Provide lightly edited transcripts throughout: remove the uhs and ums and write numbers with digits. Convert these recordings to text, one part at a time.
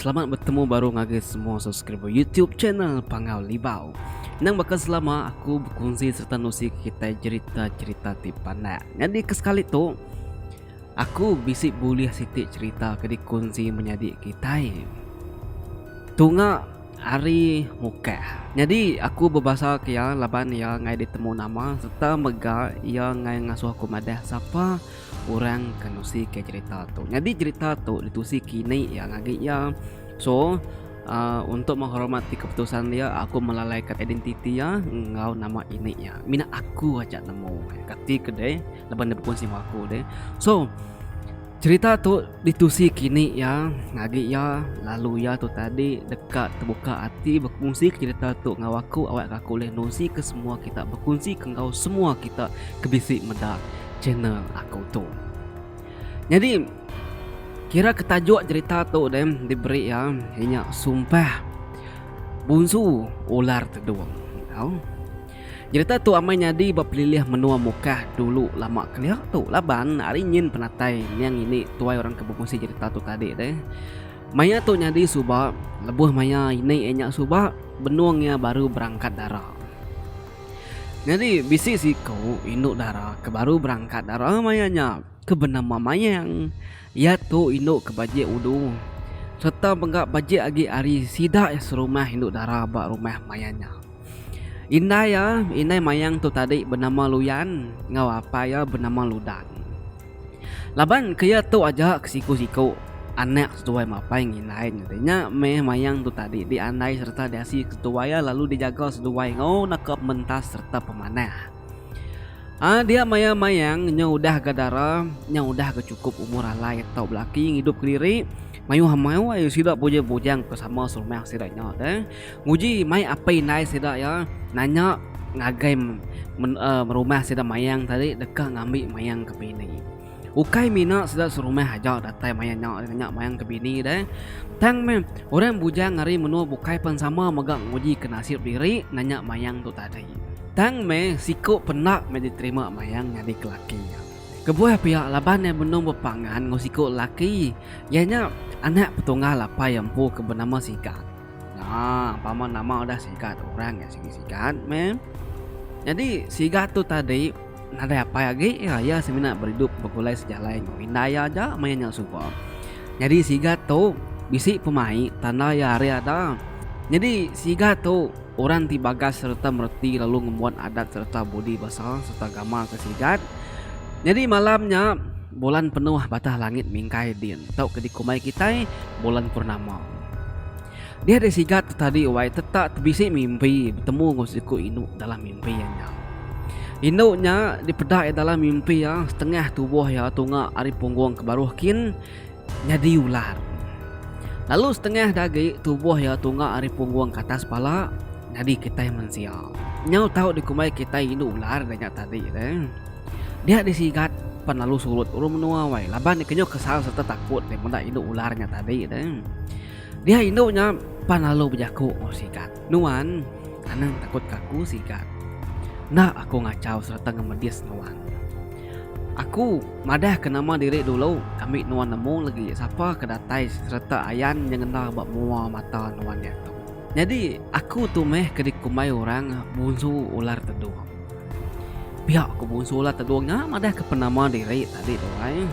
selamat bertemu baru ngagi semua subscriber YouTube channel Pangau Libau. Nang bakal selama aku berkongsi serta nusi kita cerita-cerita tipana. Jadi kesekali tu aku bisik boleh sitik cerita ke dikongsi menjadi kita. Tunga hari muka. Jadi aku berbahasa kia laban ya ngai ditemu nama serta mega ya ngai ngasuh aku madah siapa orang kanusi ke cerita tu. Jadi cerita tu ditusi kini ya ngagi ya. So untuk menghormati keputusan dia, aku melalaikan identiti ya ngau nama ini ya. Mina aku aja nemu kati kedai laban dia berkongsi sama aku deh. So cerita tu ditusi kini ya ngagi ya lalu ya tu tadi dekat terbuka hati berkongsi cerita tu ngau aku awak aku boleh nusi ke semua kita berkongsi ke ngau semua kita kebisik meda channel aku tu. Jadi kira ketajuk cerita tu dem diberi ya hanya sumpah bunsu ular terduang. Tahu? Cerita tu amai nyadi bapilih menua muka dulu lama keliak tu laban hari nyin penatai yang ini tuai orang kebungsi cerita tu tadi deh. Maya tu nyadi subah lebuh maya ini enyak subah benuangnya baru berangkat darah. Jadi bisi si kau induk darah ke baru berangkat darah mayanya ke bernama mayang. Ya tu induk ke bajik udu serta benggak bajik lagi hari sidak ya serumah induk darah bak rumah mayanya. Indah ya, indah mayang tu tadi bernama Luyan, ngau apa ya bernama Ludan. Laban kaya tu aja ke siku-siku anak sesuai mapai nginain katanya meh mayang tu tadi diandai serta diasi sesuai ya lalu dijaga sesuai ngau nakap mentas serta pemanah. Dia mayang nya udah gadara, nya udah kecukup umur alai tau belaki hidup kediri. Mayu hamau ayo sidak bujang bersama sulmah sidaknya deh. Muji mai apa inai sidak ya nanya ngagai merumah sidak mayang tadi dekat ngambil mayang ke bini. Ukai mina sidak serumah aja datai mayangnya nanya mayang ke bini deh. Tang mem orang bujang ngari menua bukai pun sama megang muji ke nasib diri nanya mayang tu tadi. Tang me siku penak me diterima mayang jadi kelakinya. Kebuah pihak laban yang benung berpangan ngosiku laki ianya anak petunggal apa yang pu ke bernama Sikat. Nah, paman nama udah Sikat orang ya Sikat mem. Jadi Sikat tu tadi ada apa lagi ya semina berhidup bergulai sejalan ngindaya aja mainnya super. Jadi Sikat tu bisik pemain tanda ya hari ada. Jadi Sikat tu orang tibagas serta merti lalu membuat adat serta budi besar serta agama ke Sikat. Jadi malamnya bulan penuh batah langit mingkai din tau kedikumai kita bulan purnama. Dia ada sigat tadi wai tetap terbisik mimpi bertemu ngosiku induk dalam mimpiannya. Induknya dipedak dalam mimpi ya setengah tubuh ya tunga ari punggung kebaruhkin jadi ular. Lalu setengah dagi tubuh ya tunga ari punggung ke atas pala jadi kita manusia. Nyau tahu dikumai kita induk ular banyak tadi deh. Dia disigat pan lalu surut urung menua wai laban ikenyo kesal serta takut dia mendak induk ularnya tadi deh. Dia induknya pan lalu berjaku oh sikat nuan anang takut kaku sikat. Nah aku ngacau serta ngemedis nuan. Aku madah ke nama diri dulu ambil nuan nemu lagi siapa kedatai serta ayan yang kena bak mua mata nuannya tu. Jadi aku tu meh kedikumai orang bunsu ular teduh. Pihak aku bunsulah terduangnya madah ke penama diri tadi tu ay.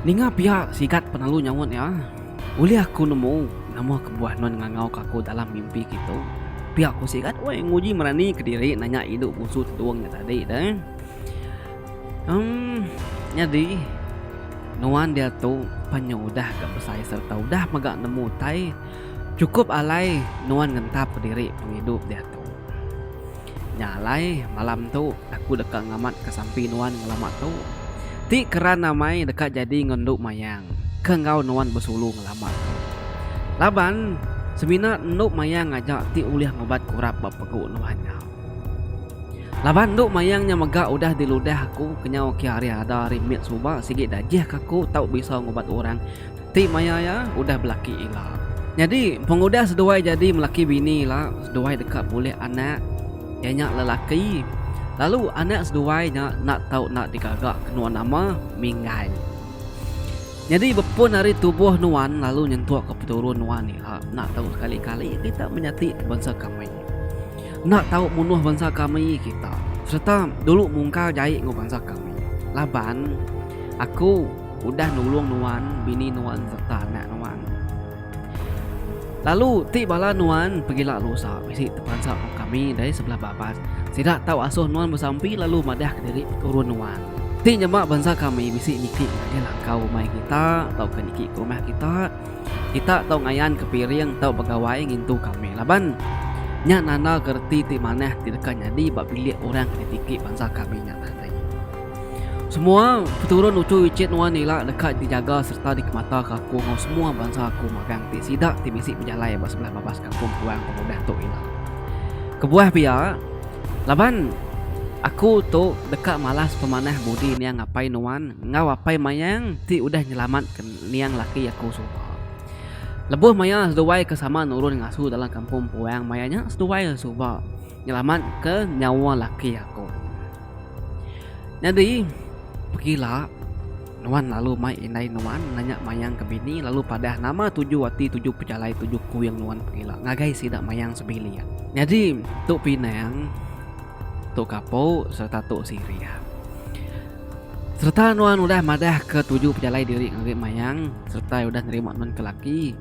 Ninga pihak sikat penalu nyawut ya. Uli aku nemu nama kebuah non ngangau kaku dalam mimpi gitu. Pihak aku sikat woi nguji merani ke diri nanya hidup bunsu terduangnya tadi dah. Jadi nuan dia tu panyo udah gak bersaya serta udah magak nemu tai. Cukup alai nuan ngentap ke diri penghidup dia tu. Nyalai malam tu aku dekat ngamat ke sampi nuan ngelamat tu. Ti keran namai dekat jadi ngenduk mayang. Ke ngau nuan bersulu ngelamat tu. Laban semina nduk mayang ngajak ti uliah ngobat kurap bab pegu nuannya. Laban nduk mayangnya megak udah diludah aku kenyau ki hari ada rimit suba sigit dajih kaku tau bisa ngobat orang. Ti maya ya udah belaki ilah. Jadi pengudah seduai jadi melaki bini lah seduai dekat boleh anak. Ianya lelaki. Lalu anak seduainya nak tahu nak digagak kenua nama Minggai. Jadi berpun hari tubuh Nuan lalu nyentuh ke peturun Nuan ni lah. Nak tahu sekali-kali kita menyati bangsa kami. Nak tahu munuh bangsa kami kita. Serta dulu mungkal jahit ngau bangsa kami. Laban aku udah nulung Nuan, bini Nuan serta anak Nuan. Lalu ti bala Nuan pergilah lusa bisi terpansak kami dari sebelah babas. Tidak tahu asuh Nuan bersampi lalu madah ke diri turun Nuan. Ti nyemak bangsa kami bisi nikik dia langkau rumah kita, tahu ke nikik ke rumah kita. Kita tahu ngayan ke piring, tahu pegawai ngintu kami. Laban nya nana gerti ti maneh ti dekat nyadi bak bilik orang ke nikik bangsa kami nya tadi. Semua peturun ucu wicit Nuan nila dekat dijaga serta dikemata kaku ngau semua bangsa aku magang ti sidak ti bisi berjalai bak sebelah babas kampung puang pemudah tu ila. Kebuah pia laban aku tu dekat malas pemanah budi niang ngapai Nuan ngau apai mayang ti udah nyelamat ke niang laki aku suka. Lebuh maya seduai kesama nurun ngasu dalam kampung puang mayanya seduai suba nyelamat ke nyawa laki aku. Jadi pergilah Nuan lalu mai indai Nuan nanya mayang ke bini lalu padah nama 7 wati 7 pejalai 7 kuyang Nuan pergilah ngagai sidak mayang sebili ya. Jadi tu pinang tu kapo serta tu siria. Serta Nuan udah madah ke 7 pejalai diri ngagik mayang serta udah nerima Nuan ke laki.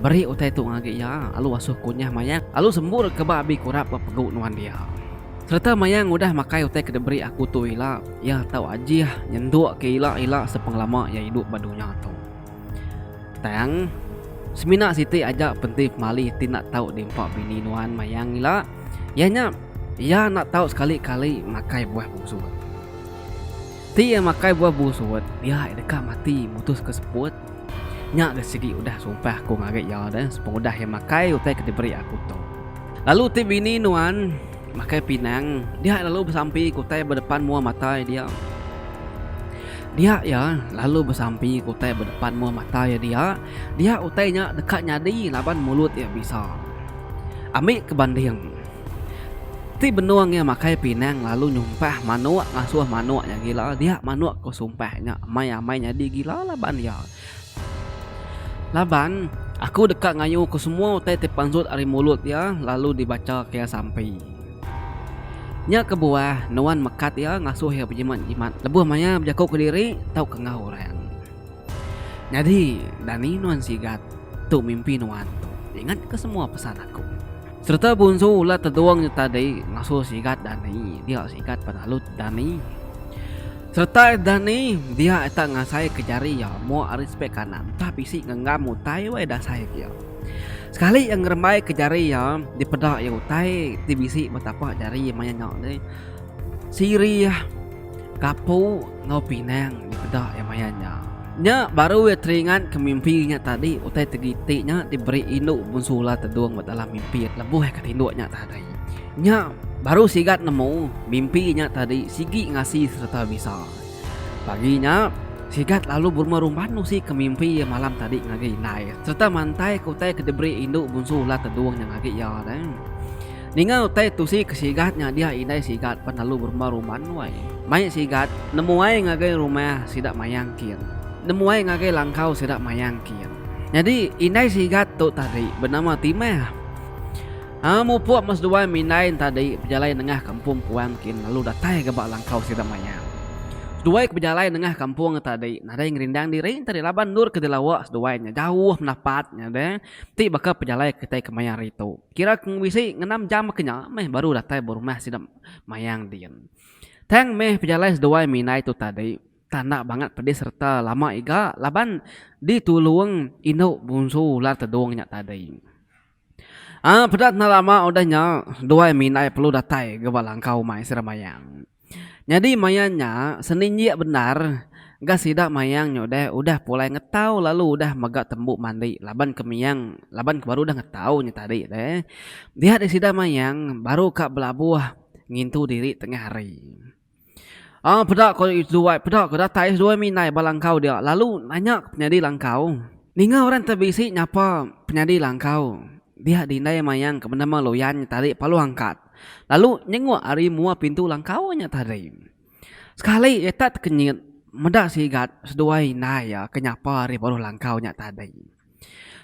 Beri utai tu ngagik ya, alu asuh kunyah mayang, alu sembur ke babi kurap peguk Nuan dia. Serta mayang udah makai utai ke deberi aku tu ila, ya tahu aji nyenduk ke ila sepenglama ya hidup badunya tu. Tang semina siti ajak pentif mali tidak tahu dimpak bini Nuan mayang ila, yanya ya nak tahu sekali-kali makai buah busut. Ti yang makai buah busut, dia dekat mati mutus ke seput. Nyak ke segi udah sumpah aku ngagak ya dah sepung udah yang makai utai ke diberi aku tu. Lalu ti bini Nuan makai pinang, dia lalu bersampi kutai berdepan mua mata dia. Dia ya lalu bersampi kutai berdepan mua mata ya dia. Dia utainya dekat nyadi laban mulut ya bisa. Ambil ke banding. Ti benuang yang makai pinang lalu nyumpah manuak ngasuh manuaknya gila. Dia manuak ko sumpahnya amai-amainya di gila laban ya. Laban aku dekat ngayu ke semua utai tepansut ari mulut ya lalu dibaca kaya sampai. Nya ke buah Nuan mekat ya ngasuh ya berjimat-jimat. Lebuh maya berjakau ke diri tahu ke ngau orang. Jadi Dani Nuan sigat tu mimpi Nuan tu. Ingat ke semua pesan aku. Serta bunsu ulah terduangnya tadi ngasuh sigat Dani. Dia sigat penalut Dani. Serta Dani dia eta ngasai ke jari ya mau respect kanan. Tapi si ngenggam utai we dah saya ya. Sekali yang ngeremai ke jari ya di pedak ya utai ti bisi betapa jari maya nyok deh. Siri ya kapu ngau pinang di pedak ya mayanya. Nya baru ya teringat ke mimpinya tadi utai tegitinya diberi induk bunsula terduang dalam mimpi lebuh ke tinduknya tadi. Nya baru sigat nemu mimpinya tadi sigi ngasih serta bisa. Paginya sigat lalu bermerumpan si ke mimpi ya malam tadi ngagi naik. Serta mantai kutai ke diberi induk bunsula terduang yang ngagi ya dan. Ninga utai tu si ke sigatnya dia indai sigat pan lalu bermerumpan wai. Mai sigat nemu ai ngagi rumah sidak mayangkin. Nemu ai ngagi langkau sidak mayangkin. Jadi indai sigat tu tadi bernama Timah. Amu puak mas dua minain tadi berjalan tengah kampung puang kin lalu datai ke bak langkau sidak mayang. Dua berjalan tengah kampung tadi nada yang rindang diri tadi laban nur ke dilawak seduanya jauh menapatnya deh. Ti bakal berjalan ke tai ke mayang itu. Kira keng wisi 6 jam kenya meh baru datai berumah sidak mayang dian. Tang meh berjalan sedua minai tu tadi tanda banget pedis serta lama iga laban ditulung induk bunsu lar terduangnya tadi. Pedat na lama udahnya dua minai perlu datai ke balangkau mai siramayang. Jadi mayanya seninjia benar gas sidak mayang nyode udah mulai ngetau lalu udah megak tembuk mandi laban ke mayang laban ke baru udah ngetau nya tadi deh. Dia di sidak mayang baru kak belabuh ngintu diri tengah hari. Pedak ko dua pedak ko datai dua minai balangkau dia lalu nanya penyadi langkau. Ninga orang terbisi nyapa penyadi langkau. Dia dindai mayang ke bernama loyan tadi palu angkat. Lalu nyenguk ari mua pintu langkaunya tadi. Sekali eta kenyit Medak sigat seduai na ya kenyapa ri baru langkau nya tadi.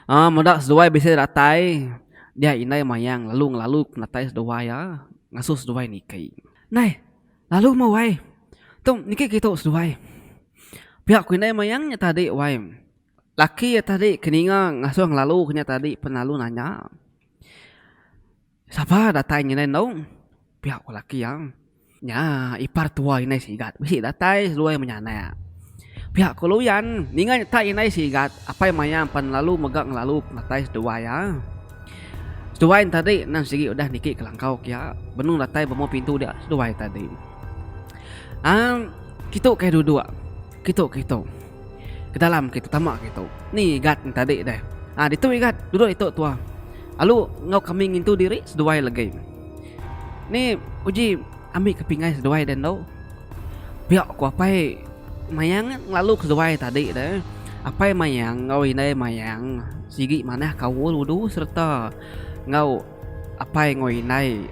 Medak seduai bisa datai dia inai mayang lalu natai seduai ya ngasuh seduai niki. Nai, lalu mau wai. Tung niki gitu seduai. Pihak ku inai mayangnya tadi wai. Laki ya tadi keninga ngasuh lalu kenya tadi penalu nanya. Siapa datai nyenai dong? Pihak ku laki yang nya ipar tua inai sigat bisi datai seduai menyana. Pihak kuluyan ningan tak inai sigat apa yang mayang pan lalu megang lalu natai seduai ya. Seduai tadi nang sigi udah niki kelangkau kia benung datai bemo pintu dia seduai tadi. Kita kayak duduk. Kita ke dalam kita tamak gitu. Nih gat tadi deh. Ditu igat duduk itu tua. Lalu ngau kami ngintu diri seduai lagi. Nih uji ambil kepingai seduai dan do. Pihak ku apa mayang lalu seduai tadi deh. Apa mayang ngau inai mayang sigi mana kau wudu serta ngau apa ngau inai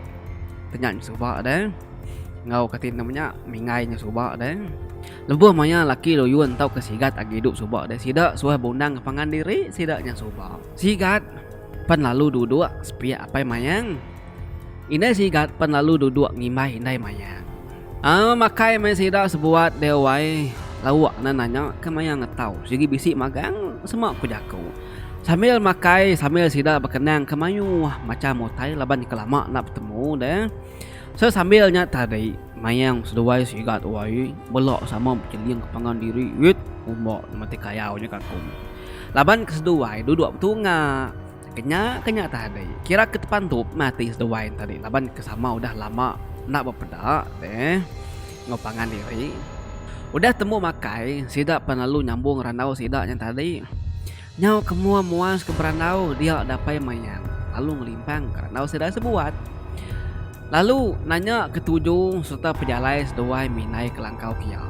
tenyan subak deh. Ngau katin namanya mingai nya subak deh. Lebuh maya laki loyuan tau kesigat agi hidup subak deh. Sidak suah bundang kepangan diri sidaknya subak. Sigat pan lalu duduk sepia apa mayang. Inai sigat pan lalu duduk ngimai inai mayang. Makai main sidak sebuat dewai lawak nanya ke mayang ngetau. Sigi bisik magang semua aku jago. Sambil makai sambil sidak berkenang ke mayu macam motai laban kelama nak bertemu deh. So sambilnya tadi mayang seduai sigat wai belok sama berceliang kepangan diri wit umbok mati kayaunya kakung. Laban keseduai duduk betunga kenya tadi kira ke depan tuh mati seduai tadi laban kesama udah lama nak berpedak deh ngopangan diri udah temu makai sidak penalu nyambung ranau sidaknya tadi nyau kemua muas ke beranau dia dapai mayang lalu ngelimpang ke ranau sidak sebuat. Lalu nanya ketujuh serta pejalai seduai minai kelangkau kia.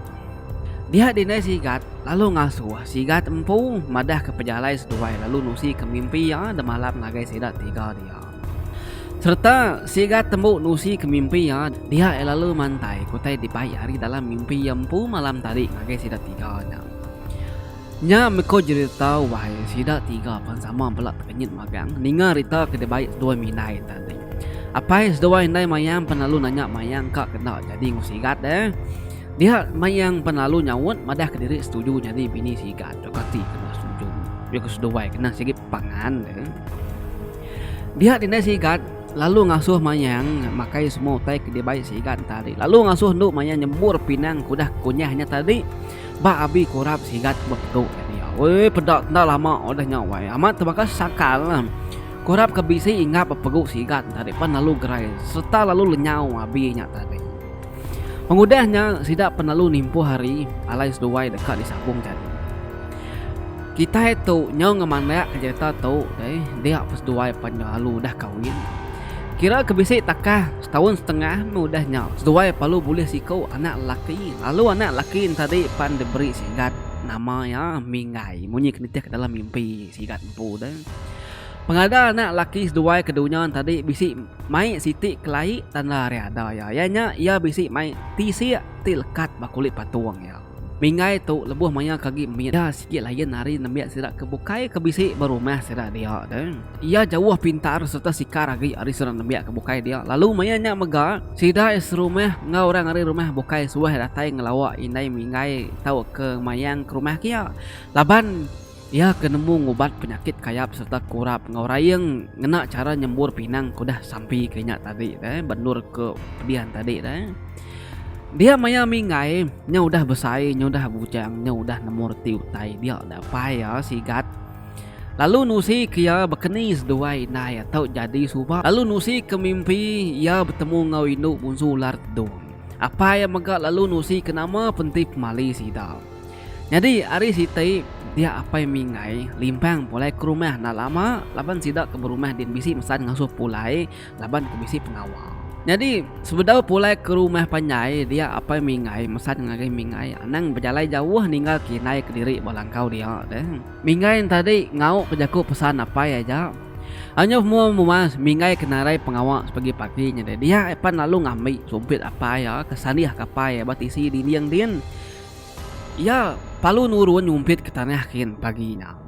Dia dinai sigat lalu ngasuh sigat empu madah ke pejalai seduai lalu nusi ke mimpi ya demalam nagai sidat tiga dia. Serta sigat temu nusi ke mimpi ya dia lalu mantai kutai dibayari dalam mimpi empu malam tadi nagai sidat tiga nya. Nya meko cerita wahai sidat tiga pan sama belak kenyit magang ninga rita ke dibayar seduai minai tadi. Apa seduai nai mayang penalu nanya mayang kak kena jadi ngusigat deh. Dia mayang penalu nyawut madah ke diri setuju jadi bini sigat. Dokati kena setuju. Dia ke seduai kena sikit pangan deh. Dia dinai sigat lalu ngasuh mayang makai semua tai ke dia baik sigat tadi. Lalu ngasuh nduk mayang nyembur pinang kudah kunyahnya tadi. Ba abi korap sigat bepeduk jadi. Weh pedak dah lama udah nyawai. Amat terbakas sakal lah. Korap kebisi ingat pepeguk sigat tadi pan lalu gerai serta lalu lenyau abinya tadi. Pengudahnya sidak penalu nimpu hari alai seduai dekat di sabung jadi. Kita itu nyau ngemanda cerita tu deh dia pas seduai panjalu dah kawin. Kira kebisi takah setahun setengah udah nyau. Seduai palu boleh sikau anak laki. Lalu anak laki tadi pan diberi sigat namanya Mingai. Munyi kenitik ke dalam mimpi sigat empu deh. Pengada anak laki seduai keduanya tadi bisi mai siti kelai tanda riada ya. Ianya ia bisi mai tisi tilkat bakulit patuang ya. Mingai tu lebuh maya kagi mida sikit lain hari nembiak sidak kebukai kebisi berumah sidak dia deh. Ia jauh pintar serta sikar lagi hari sidak nembiak kebukai dia. Lalu mayanya mega sidak serumah ngau orang hari rumah bukai suah datai ngelawak inai mingai tahu ke mayang ke rumah kia. Laban ia kenemu ngubat penyakit kayap serta kurap ngaurayeng ngena cara nyembur pinang kudah sampai kenya tadi deh bendur ke pedihan tadi deh. Dia maya mingai nya udah besai nya udah bujang nya udah nemur tiutai dia udah payah sigat. Lalu nusi kia bekeni seduai nai atau jadi subak. Lalu nusi ke mimpi ia bertemu ngau induk bunsu ular tedung. Apa yang megak lalu nusi kenama pentip mali sidal. Jadi hari siti dia apa yang mingai limpang pulai ke rumah nak lama laban sidak ke rumah din bisi mesan ngasuh pulai laban ke bisi pengawal. Jadi sebedau pulai ke rumah panjai dia apa yang mingai mesan ngagai mingai anang berjalan jauh ninggal kinai ke diri balangkau dia deh. Mingai tadi ngau kejaku pesan apa ya ja. Hanya semua mumas mingai kenarai pengawal sebagai paginya deh. Dia epan lalu ngambil sumpit apa ya kesaniah apa ya batisi di yang din. Ia palu nurun nyumpit ke tanah kin paginya.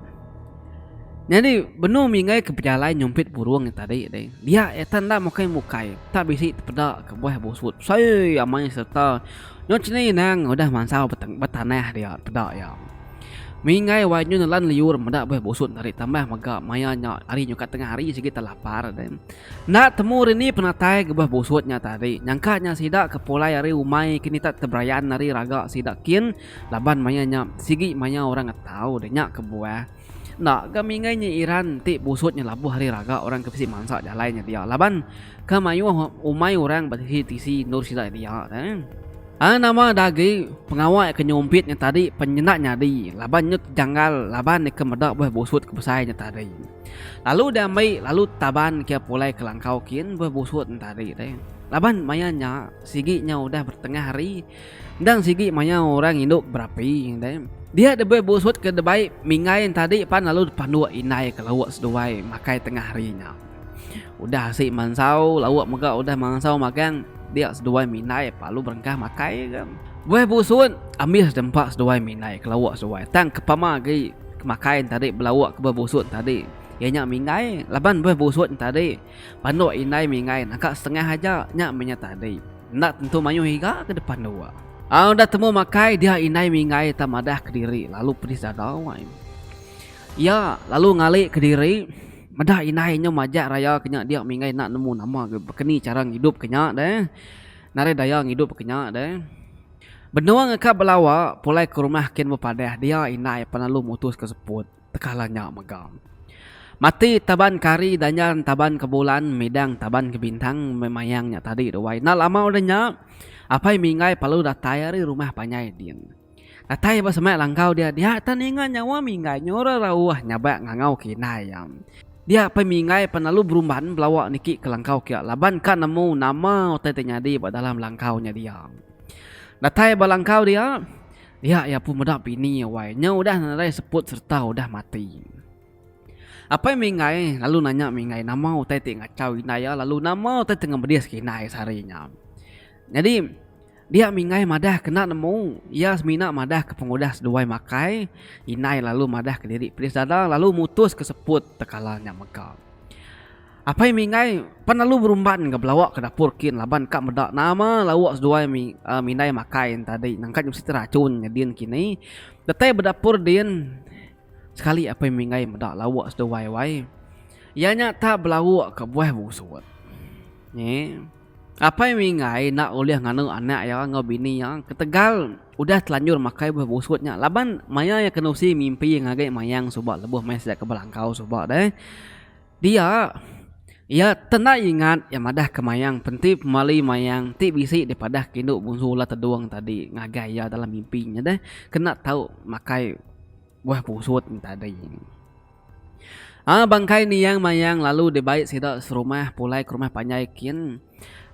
Jadi benar mingai ke pejalai nyumpit burung yang tadi deh. Dia tanda mukai tak bisi pedak ke buah busut. Saya amai serta nyot ni nang udah mansau betanah dia pedak ya. Mingai wajnya nelan liur medak buah busut dari tambah maga mayanya hari nyukat tengah hari sikit lapar deh. Nak temu ini penatai ke buah busutnya tadi. Nyangkanya sidak ke pulai hari umai kini tak tebrayan hari raga sidak kin laban mayanya sigi maya orang tahu deh nyak ke buah. Nak kami ngainya Iran ti busutnya labuh hari raga orang kepisi mansa jalannya dia laban kamayu umai orang batisi tisi nur sida dia nama dagi pengawal kenyumpitnya tadi penyenaknya di laban nyut janggal laban ke medak buah busut kebesainya tadi lalu damai lalu taban kia pulai kelangkau kin buah busut tadi teh laban mayanya siginya udah bertengah hari dan sigi maya orang induk berapi deh dia debe busut ke debai mingain tadi pan lalu depan dua inai ke lawak seduai makai tengah harinya udah si mansau lawak mega udah mansau makan dia seduai minai palu berengkah makai kan buah busut ambil dempak seduai minai ke lawak seduai tang kepama ke makain tadi belawak ke buah busut tadi ya nyak mingai laban buah busut tadi pandu inai mingai nakak setengah aja nyak minyak tadi nak tentu mayu higa ke depan dua. Udah temu makai dia inai mingai tamadah ke diri lalu pedis dadawai. Ya lalu ngali ke diri madah inainya majak raya kenya dia mingai nak nemu nama keni cara hidup kenya deh. Nare daya hidup kenya deh. Benua ngeka belawa pulai ke rumah kin bepadah dia inai panalu mutus ke seput tekalanya megam. Mati taban kari danyan taban ke bulan medang taban ke bintang memayangnya tadi doai. Nah lama udahnya apa yang mingai palu datai hari rumah panyai din. Datai pas semak langkau dia tan ingat nyawa mingai nyora rawah nyabak ngangau kinai yang. Dia apa mingai penalu berumban belawak niki ke langkau kia laban kan nemu nama otai terjadi pada dalam langkaunya dia. Datai balangkau dia ya pun medak bini awai nya udah narai seput serta udah mati. Apa yang mingai lalu nanya mingai nama otai ngacau inai lalu nama otai tengah berdias kinai seharinya. Jadi dia mingai madah kena nemu ia semina madah ke pengudah seduai makai inai lalu madah ke diri pedis dada lalu mutus ke seput tekalanya meka. Apa yang mingai pan lalu berumban ke belawak ke dapur kin laban kak medak nama lawak seduai minai makai tadi nangkat mesti teracun nyadin kini detai berdapur din sekali apa yang mingai medak lawak seduai wai ianya tak belawak ke buah busut nye. Apa yang mingai nak oleh nganu anak ya ngau bini yang ketegal udah telanjur makai buah busutnya laban maya ya kenusi mimpi yang agak mayang subak lebuh mai sejak ke belangkau subak deh dia ya tenang ingat yang madah ke mayang penting pemali mayang ti bisi daripada kinduk bungsu lah teduang tadi ngagai ya dalam mimpinya deh kena tahu makai buah busut tadi. Bangkai ni yang mayang lalu dibaik sidak serumah pulai ke rumah panyai kin.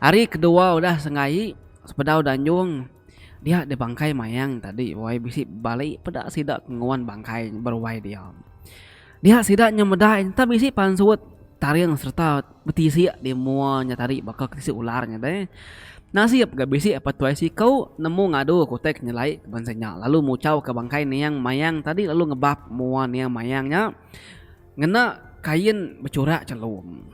Hari kedua udah sengai sepedau danjung dia di bangkai mayang tadi wai bisi balik pedak sidak nguan bangkai berwai dia. Dia sidaknya medai tak bisi pansut tariang serta betisi di muanya tadi bakal kisi ularnya deh. Nasib gak bisi apa tuai si kau nemu ngadu kutek nyelai bansanya lalu mucau ke bangkai ni yang mayang tadi lalu ngebab muan yang mayangnya ngena kain bercorak celum.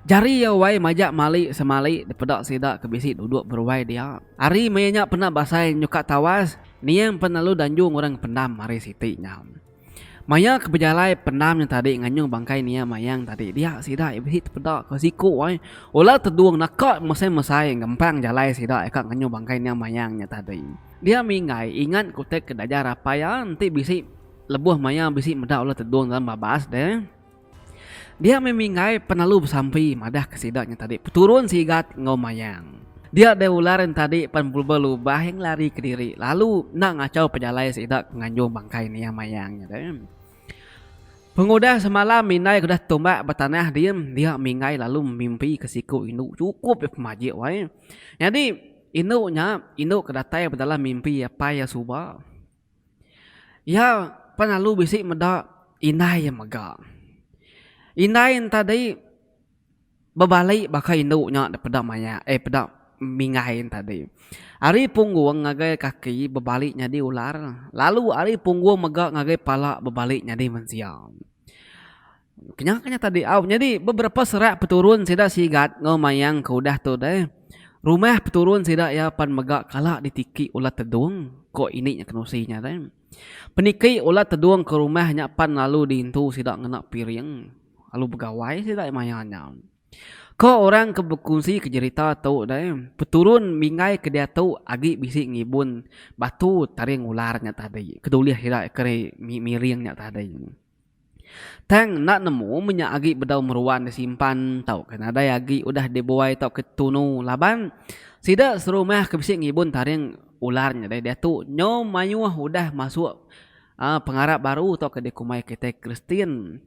Jari ya wai majak mali semali depedak sidak kebisi duduk berwai dia. Hari mayanya pernah basai nyukat tawas ni yang penalu danjung orang pendam hari sitinya. Maya kebejalai pendamnya tadi nganyung bangkai ni mayang tadi dia sidak ibisi depedak ke siku wai. Olah teduang nakak mesai gampang jalai sidak ekak nganyung bangkai ni mayangnya tadi. Dia mingai ingat kutek kedajar apa ya nanti bisi lebuh maya bisi medak olah teduang dalam babas deh. Dia memingai penalu sampai madah ke sidaknya tadi. Turun sigat ngau mayang. Dia ada ularan tadi pan berubah yang lari ke diri. Lalu nak ngacau pejalai sidak nganjung bangkai ni mayangnya deh. Pengudah semalam minai kudah tombak bertanah diem. Dia mingai lalu mimpi ke siku induk cukup ya pemajik wai. Jadi induk kedatai berdalam mimpi apa ya subah. Ya penalu bisik medak inai yang megak. Inai tadi berbalik bakal induknya pedak maya pedak mingahin tadi. Ari punggung ngagai kaki berbalik jadi ular. Lalu ari punggung megak ngagai pala berbalik jadi manusia. Kenyangnya tadi jadi beberapa serak peturun sida sigat ngomayang ke udah tuh deh. Rumah peturun sida ya pan megak kalak ditiki ulat tedung. Kok ini nya kenusinya deh. Peniki ulat tedung ke rumahnya pan lalu diintu sida ngena piring. Lalu begawai sida mayanya. Ko orang kebekunsi kejerita tau deh. Peturun mingai ke dia tau agi bisi ngibun batu taring ularnya tadi. Keduli sida kere miringnya tadi. Tang nak nemu minyak agi bedau meruan disimpan tau kan ada agi udah dibuai tau ke tunu laban. Sida serumah ke bisi ngibun taring ularnya deh dia tu nyo mayuah udah masuk pengarap baru tau ke dekumai kita Kristin.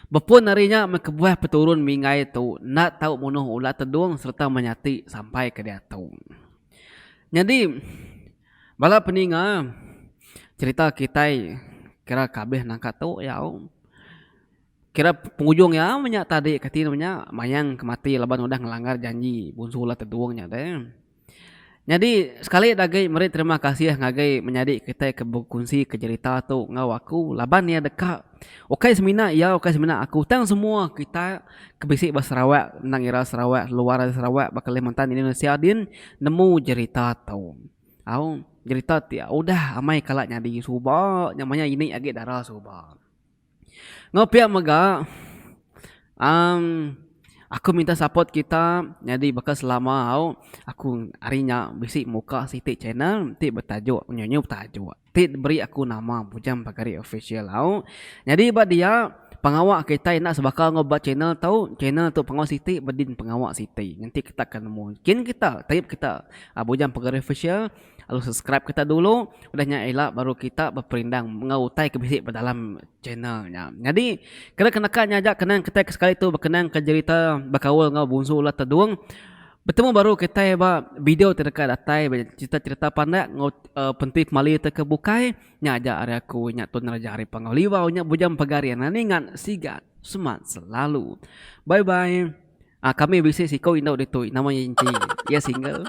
Bepun harinya mekebuah peturun mingai tu nak tahu munuh ulat tedung serta menyati sampai ke dia tu. Jadi bala peninga cerita kita kira kabeh nangkat tu ya. Kira penghujung ya menyak tadi katinanya mayang kemati laban udah ngelanggar janji bunsu ulat tedungnya deh. Jadi sekali dagai meri terima kasih ngagai menjadi kita kebekunsi kejerita tu ngawaku laban ya dekat. Oke semina ya oke semina aku tang semua kita kebisik bahasa Sarawak nang ira Sarawak luar Sarawak bakal Kalimantan Indonesia din nemu cerita tu. Au cerita ti udah amai kalaknya di Subang namanya ini agak darah Subang. Ngopiak mega aku minta support kita jadi bakal selama aku harinya bisik muka Siti channel ti bertajuk nyonya bertajuk ti beri aku nama Bujang Pagari Official jadi bad dia pengawak kita nak sebakal ngobat channel tahu channel tu pengawak Siti bedin pengawak Siti nanti kita akan mungkin kita type kita Bujang Pagari Official lalu subscribe kita dulu udahnya elak baru kita berperindang mengautai ke bisik dalam channelnya. Jadi kena nyajak kenang kita sekali tu berkenang ke cerita bakawal ngau bunsu ulat tedung bertemu baru kita ba video terdekat datai cerita-cerita pandak ngau pentip mali terkebukai nyajak ari aku nya tun rajari pangaliwau nya Bujang Pagarian ningan sigat semat selalu. Bye bye. Kami bisik si kau indau ditu namanya Inci. Ya single.